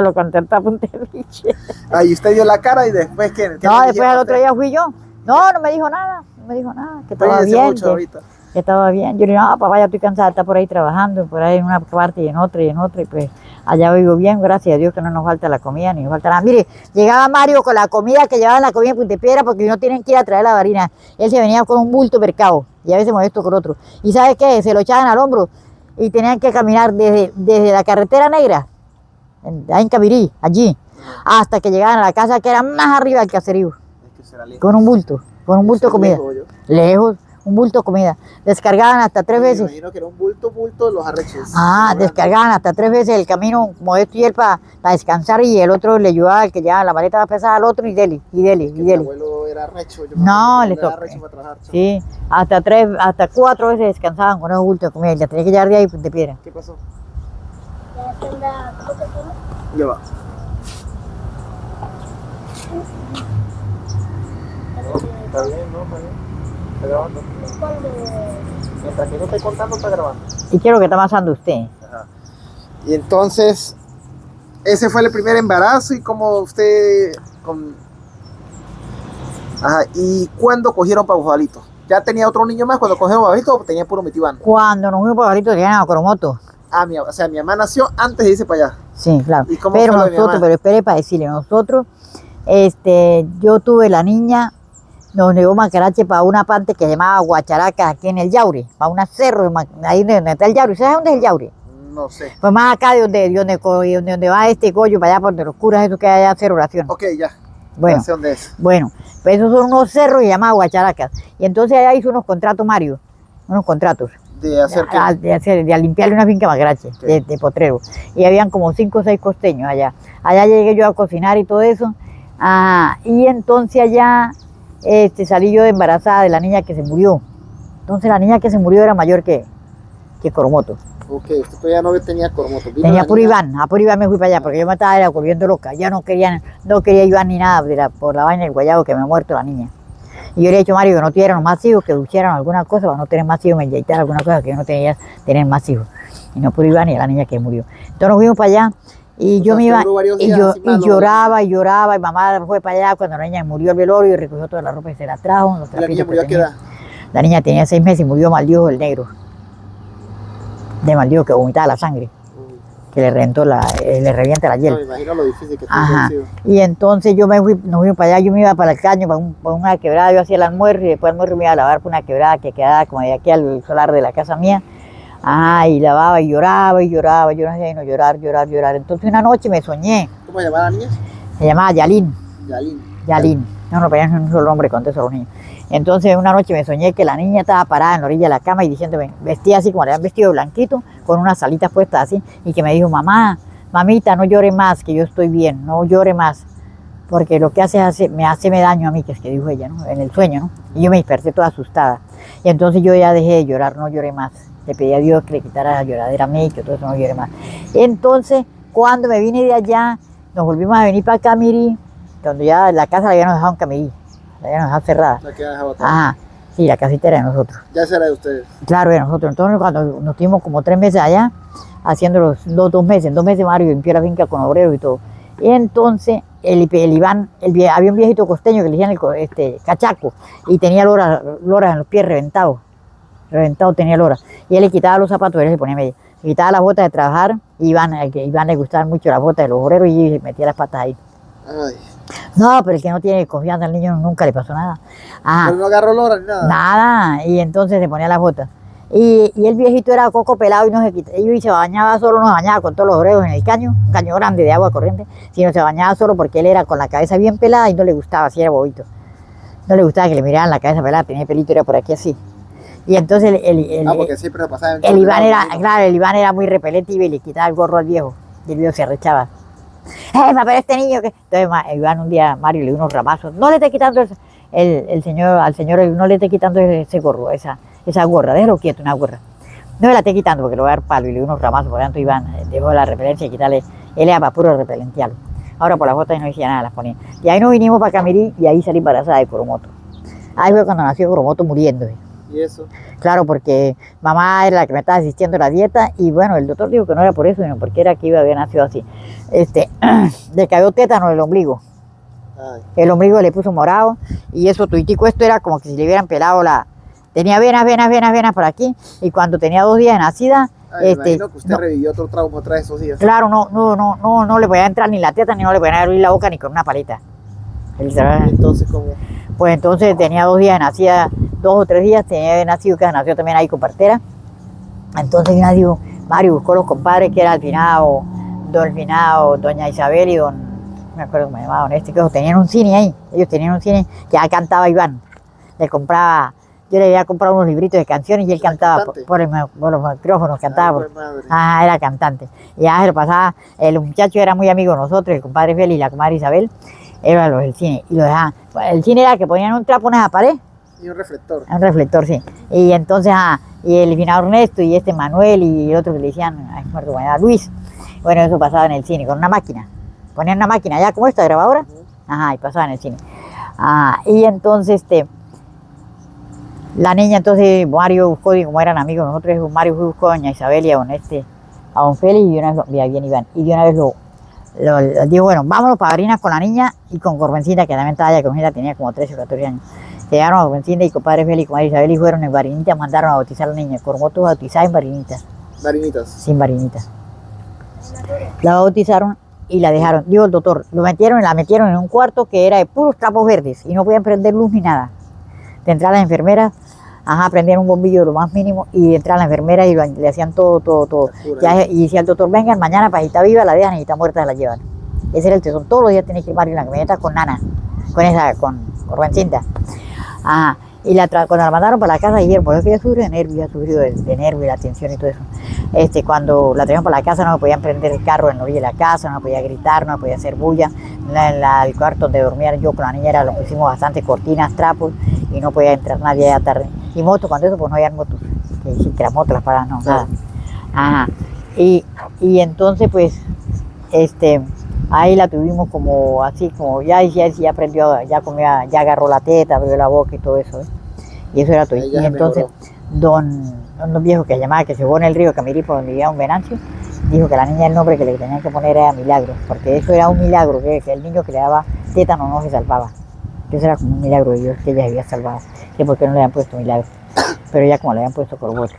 Lo contacté a Puntepiche. Ah, y usted dio la cara y después, ¿qué? No, después al otro día fui yo. No me dijo nada, no me dijo nada, que estaba Cuídense bien, mucho ahorita. que estaba bien. Yo le dije, no, papá, ya estoy cansada de estar por ahí trabajando, por ahí en una parte y en otra, y pues allá vivo bien, gracias a Dios que no nos falta la comida, ni nos falta nada. Mire, llegaba Mario con la comida, que llevaban la comida en Puntepiedra, porque no tienen que ir a traer la harina. Él se venía con un bulto mercado, y a veces molesto con otro. ¿Y sabe qué? Se lo echaban al hombro, y tenían que caminar desde la carretera negra, ahí en Camirí, allí, hasta que llegaban a la casa que era más arriba del caserío. Con un bulto de comida. Lejos, un bulto de comida. Descargaban hasta 3 veces. Me imagino que era un bulto los arrechos. Descargaban hasta 3 veces el camino, Modesto y él para descansar, y el otro le ayudaba, el que llevaba la maleta más pesada al otro, y dele. Mi abuelo era arrecho. No, le tocó. Sí, hasta 4 veces descansaban con esos bultos de comida, y le tenía que llevar de ahí de piedra. ¿Qué pasó? Ya va. Está bien, ¿no? Está bien. Está grabando. Mientras que no esté contando, está grabando. ¿Y qué es lo que está pasando usted? Ajá. Y entonces, ese fue el primer embarazo, y como usted... Ajá. ¿Y cuándo cogieron para Bujalito? ¿Ya tenía otro niño más cuando cogieron Bujalito o tenía puro Mitibán? Cuando nos fuimos para Bujalito tenían a Coromoto. O sea, mi mamá nació antes de irse para allá. Sí, claro. ¿Y cómo pero fue lo de mi nosotros, mamá? pero espere para decirle, nosotros, yo tuve la niña, nos llevó Macarache para una parte que se llamaba Guacharacas, aquí en el Yauri, para un cerro, ahí donde está el Yauri. ¿Sabes dónde es el Yauri? No sé. Pues más acá de donde va este Goyo, para allá por donde los curas, eso que hay allá a hacer oración. Ok, ya. Bueno, Ya sé dónde es. bueno, pues esos son unos cerros y llamados Guacharacas. Y entonces allá hizo unos contratos, Mario, unos contratos. ¿De hacer qué? De limpiarle una finca Macarache, Okay. de potrero. Y habían como 5 o 6 costeños allá. Allá llegué yo a cocinar y todo eso. Y entonces allá salí yo embarazada de la niña que se murió. Entonces la niña que se murió era mayor que Coromoto. Ok, usted todavía no tenía Coromoto. Tenía puro Iván, a puro Iván me fui para allá, porque yo me estaba volviendo loca. Ya no quería Iván ni nada por la vaina del guayabo que me ha muerto la niña. Y yo le he dicho a Mario que no tuviéramos más hijos, que lucharan alguna cosa para no tener más hijos, me inyectaran alguna cosa, que yo no tenía tener más hijos. Y no puro Iván y la niña que murió. Entonces nos fuimos para allá. Y yo me iba, y lloraba, y mamá fue para allá cuando la niña murió el velorio, y recogió toda la ropa y se la trajo. ¿La niña murió a qué edad? La niña tenía 6 meses y murió Maldiojo el negro. De Maldiojo, que vomitaba la sangre, que le revienta la hiel. No, me imagino lo difícil que Ajá. sido. Y entonces nos fuimos para allá, yo me iba para el caño, para una quebrada, yo hacía el almuerzo, y después del almuerzo me iba a lavar por una quebrada que quedaba como de aquí al solar de la casa mía. Y lavaba y lloraba, yo no sé, no llorar. Entonces una noche me soñé. ¿Cómo se llamaba la niña? Se llamaba Yalín. Yalín. No ponían un solo nombre con todos los niños. Entonces una noche me soñé que la niña estaba parada en la orilla de la cama y diciéndome, vestía así como le habían vestido blanquito, con unas alitas puestas así, y que me dijo, mamita, no llore más, que yo estoy bien, no llore más, porque lo que me hace daño a mí, que es que dijo ella, ¿no? En el sueño, ¿no? Y yo me desperté toda asustada. Y entonces yo ya dejé de llorar, no lloré más. Le pedí a Dios que le quitara la lloradera a mí, que todo eso no llore más. Entonces, cuando me vine de allá, nos volvimos a venir para Camirí, donde ya la casa la habíamos dejado en Camirí, la habíamos dejado cerrada. La que dejaba Ajá, sí, la casita era de nosotros. Ya esa era de ustedes. Claro, de nosotros. Entonces, cuando nos tuvimos como 3 meses allá, haciendo los 2 meses, en 2 meses Mario limpió la finca con obreros y todo. Y entonces, el Iván, había un viejito costeño que le decían cachaco, y tenía loras en los pies reventado tenía loras. Y él le quitaba los zapatos, él se ponía medio. Se quitaba las botas de trabajar, y Iván le gustaban mucho las botas de los obreros, y metía las patas ahí. Ay. No, pero el que no tiene confianza al niño nunca le pasó nada. Pero no agarró lora ni nada. Nada, y entonces se ponía las botas. Y el viejito era coco pelado y no se quitaba, y se bañaba solo, no se bañaba con todos los obreros en el caño, un caño grande de agua corriente, sino se bañaba solo porque él era con la cabeza bien pelada y no le gustaba, así era bobito. No le gustaba que le miraran la cabeza pelada, tenía pelito, era por aquí así. Y entonces porque siempre lo pasaba en el Iván era muy repelente y le quitaba el gorro al viejo, y el viejo se arrechaba. Pero este niño que... Entonces Iván un día, Mario le dio unos ramazos, no le esté quitando al señor, no le esté quitando ese gorro, esa gorra, déjalo quieto, una gorra. No me la esté quitando porque le voy a dar palo, y le dio unos ramazos, por lo tanto Iván dejó la repelencia y quitarle, él era para puro repelentialo. Ahora por las botas no decía nada, las ponía. Y ahí nos vinimos para Camirí y ahí salí embarazada de Coromoto. Ahí fue cuando nació Coromoto muriéndose. ¿Y ¿Y eso? Claro, porque mamá era la que me estaba asistiendo a la dieta y bueno, el doctor dijo que no era por eso, sino porque era que había nacido así. Le cayó tétano en el ombligo. Ay. El ombligo le puso morado y eso tuitico, esto era como que si le hubieran pelado tenía venas por aquí y cuando tenía 2 días de nacida. Me imagino que usted revivió otro trauma otra de esos días. Claro, no le podía entrar ni la teta, ni no le podía abrir la boca ni con una palita. Entonces, ¿cómo? Pues entonces tenía 2 días de nacida, 2 o 3 días tenía nacido, que nació también ahí con partera. Entonces Mario buscó los compadres que era el finado, doña Isabel y don, no me acuerdo cómo me llamaban, que tenían un cine ahí. Ellos tenían un cine que ya cantaba Iván. Yo le había comprado unos libritos de canciones y él cantaba por los micrófonos, cantaba. Era cantante. Y ya se lo pasaba, el muchacho era muy amigo de nosotros, el compadre Félix y la comadre Isabel, eran los del cine. Y lo dejaban. El cine era que ponían un trapo en esa pared. Y un reflector. Un reflector, sí. Y entonces, y el finado Ernesto y Manuel y el otro que le decían, Luis. Bueno, eso pasaba en el cine, con una máquina. Ponían una máquina ya como esta grabadora. Y pasaba en el cine. Y entonces, la niña, entonces Mario buscó, y como eran amigos nosotros, Mario buscó a doña Isabel y a don Félix, y de una vez bien Iván. Y de una vez dijo, bueno, vámonos para Barinas con la niña y con Corbencita, que también estaba allá, que ella tenía como 13 o 14 años. Llegaron a Corbencita y compadre Félix y comadre Isabel y fueron en Barinitas, mandaron a bautizar a la niña. Cormoto bautizada en Barinitas. ¿Barinitas? Sin Barinitas. La bautizaron y la dejaron, dijo el doctor, la metieron en un cuarto que era de puros trapos verdes y no podían prender luz ni nada. De entrar las enfermeras, prendían un bombillo de lo más mínimo y entrar las enfermeras y le hacían todo. Y decía el doctor, vengan mañana, pajita viva, la dejan y está muerta, la llevan. Ese era el tesoro. Todos los días tenía que ir Mario en la camioneta con Nana, con Corbencinta. Y cuando la mandaron para la casa dijeron, pues ella sufrió de nervios, de nervios, la tensión y todo eso. Cuando la trajeron para la casa no me podían prender el carro en la orilla de la casa, no me podía gritar, no me podía hacer bulla. El cuarto donde dormía yo con la niña lo pusimos bastante cortinas, trapos y no podía entrar nadie allá tarde. Y motos, cuando eso pues no había motos, que las motos las paraban, no, nada. Y entonces pues, ahí la tuvimos como así, como ya aprendió, ya comía, ya agarró la teta, abrió la boca y todo eso, y eso era todo. Y entonces un viejo que llamaba, que se fue en el río Camiripo, donde vivía un Venancio, dijo que la niña el nombre que le tenían que poner era Milagro, porque eso era un milagro, que el niño que le daba tétano no se salvaba. Eso era como un milagro de Dios que ella había salvado, que porque no le habían puesto Milagro, pero ya como le habían puesto Cormoto.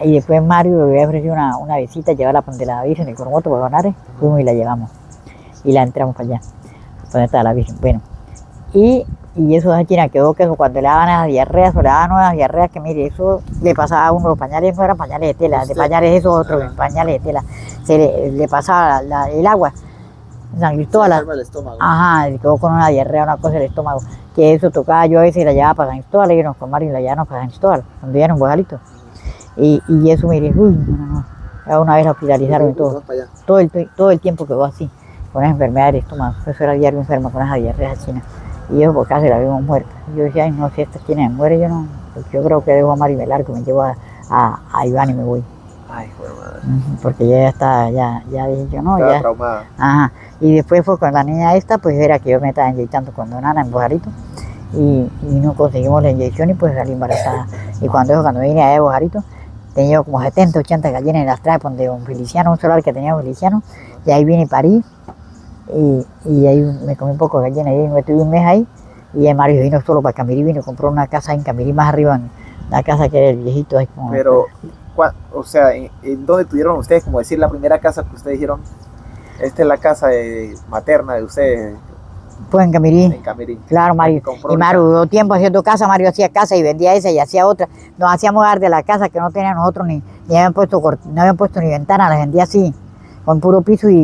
Y después Mario le había ofrecido una visita, llevarla donde la Virgen del Cormoto por Bonares, fuimos y la llevamos, y la entramos para allá, donde estaba la Virgen. Bueno, y eso de China quedó que cuando le daban las diarreas, o le daban unas diarreas que mire, eso le pasaba a uno, los pañales no eran pañales de tela, de pañales esos otros, pañales de tela, le pasaba el agua. San Cristóbal, quedó con una diarrea, una cosa del estómago, que eso tocaba yo a veces y la llevaba para San Cristóbal, y nos con Mario y la llevamos para San Cristóbal, donde ya era un bojalito. Y eso mire, no. Una vez la hospitalizaron y todo el tiempo quedó así, con esa enfermedad del estómago. Eso era diario enferma con esa diarrea china. Y eso por casi la vimos muerta. Y yo decía, no, si esta china me muere, yo creo que dejo a Mario y me largo, me llevo a Iván y me voy. Ay, joder, madre. Porque ya está, ya dije yo, no, estaba ya. traumada. Y después fue con la niña esta, pues era que yo me estaba inyectando con Donana en Bojarito. Y no conseguimos la inyección y pues salí embarazada. Y cuando vine allá de Bojarito, tenía como 70, 80 gallinas en las trajes donde un Feliciano, un solar que tenía un Feliciano, y ahí vine a París, y ahí me comí un poco de gallinas, y me tuve un mes ahí, y el Mario vino solo para Camirí, vino y compró una casa en Camirí más arriba, en la casa que era el viejito. Ahí como pero, o sea, ¿en dónde tuvieron ustedes, como decir, la primera casa que ustedes dijeron, esta es la casa materna de ustedes? Pues en Camirí. En Camirí. Claro, Mario. Y Mario duró tiempo haciendo casa, Mario hacía casa y vendía esa y hacía otra. Nos hacíamos dar de la casa que no tenía nosotros ni habían puesto ni ventana, las vendía así, con puro piso y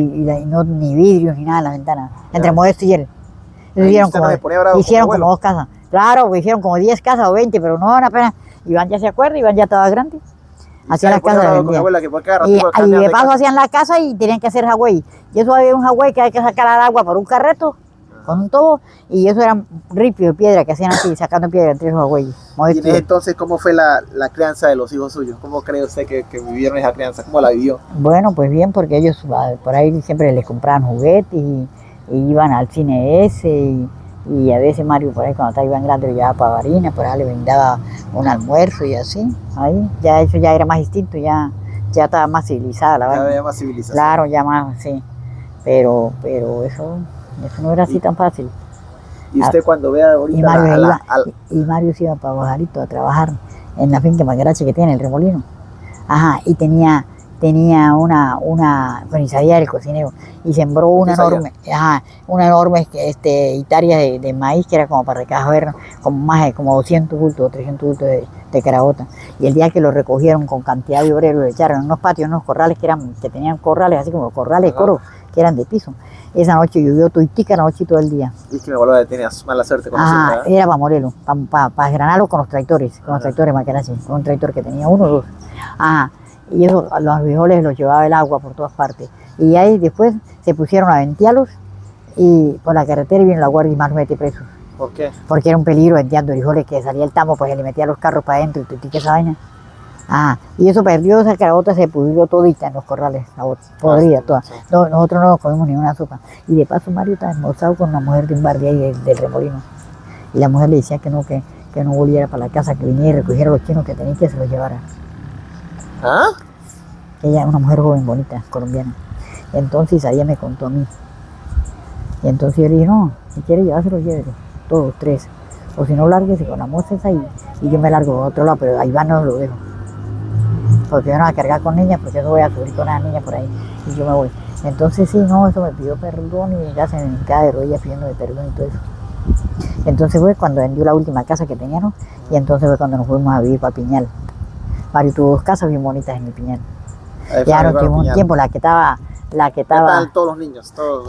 no, ni vidrios ni nada en las ventanas, entre Modesto y él. Hicieron como 2 casas. Claro, pues hicieron como 10 casas o 20, pero no, apenas. Iván ya se acuerda, Iván ya estaba grande. Hacían las casas. Y de paso hacían la casa y tenían que hacer Hawái. Y eso había un Hawái que hay que sacar al agua por un carreto, con un tobo, y eso era ripio de piedra que hacían así, sacando piedra entre esos Hawái. Y en ese entonces, ¿cómo fue la crianza de los hijos suyos? ¿Cómo cree usted que vivieron esa crianza? ¿Cómo la vivió? Bueno, pues bien, porque ellos por ahí siempre les compraban juguetes y iban al cine ese Y a veces Mario por ahí cuando estaba Iván grande lo llevaba para Barinas, por ahí le brindaba un almuerzo y así. Ahí ya eso ya era más distinto, ya estaba más civilizada la vaina. Había más civilización. Claro, ya más, sí. Pero eso no era así tan fácil. Y usted cuando vea ahorita y Mario se iba para Guajarito a trabajar en la finca Macarache que tiene el Remolino. Ajá, y tenía una comisaría del cocinero y sembró una enorme hectárea de maíz que era como para recoger como más de como 200 bultos o 300 bultos de carabota. Y el día que lo recogieron con cantidad de obreros, lo echaron en unos patios, unos corrales que tenían corrales, así como corrales de coro, que eran de piso. Esa noche llovió tuitica la noche y todo el día. Y que mi abuela tenía mala suerte con eso. Era para Morelos, para Granalo con los tractores Macarache, con un tractor que tenía uno o dos. Ajá. Y eso, los frijoles los llevaba el agua por todas partes. Y ahí después se pusieron a ventearlos y por la carretera vino la guardia y más mete presos. ¿Por qué? Porque era un peligro venteando frijoles, que salía el tamo, pues se le metía los carros para adentro y que esa vaina. Y eso perdió, esa carabota se pudrió todita en los corrales, podrida toda. No, nosotros no comimos ni una sopa. Y de paso Mario estaba almorzado con una mujer de un bar de ahí del Remolino. Y la mujer le decía que no volviera para la casa, que viniera y recogiera a los chinos que tenía que se los llevara. Ella es una mujer joven, bonita, colombiana. Entonces Isaías me contó a mí. Y entonces yo le dije, no, si quiere llevárselo, llévelo, todos tres. O si no, lárguese con la moza esa y yo me largo a otro lado, pero a Iván no lo dejo. Porque yo no voy a cargar con niñas, porque eso voy a subir con una niña por ahí y yo me voy. Entonces sí, no, eso me pidió perdón y ya se me hincaba de rodillas pidiéndome perdón y todo eso. Entonces fue cuando vendió la última casa que teníamos y entonces fue cuando nos fuimos a vivir para Piñal. Mario tuvo 2 casas bien bonitas en mi Piñal. Ya no tuvimos un tiempo, la que estaba todos los niños, todos.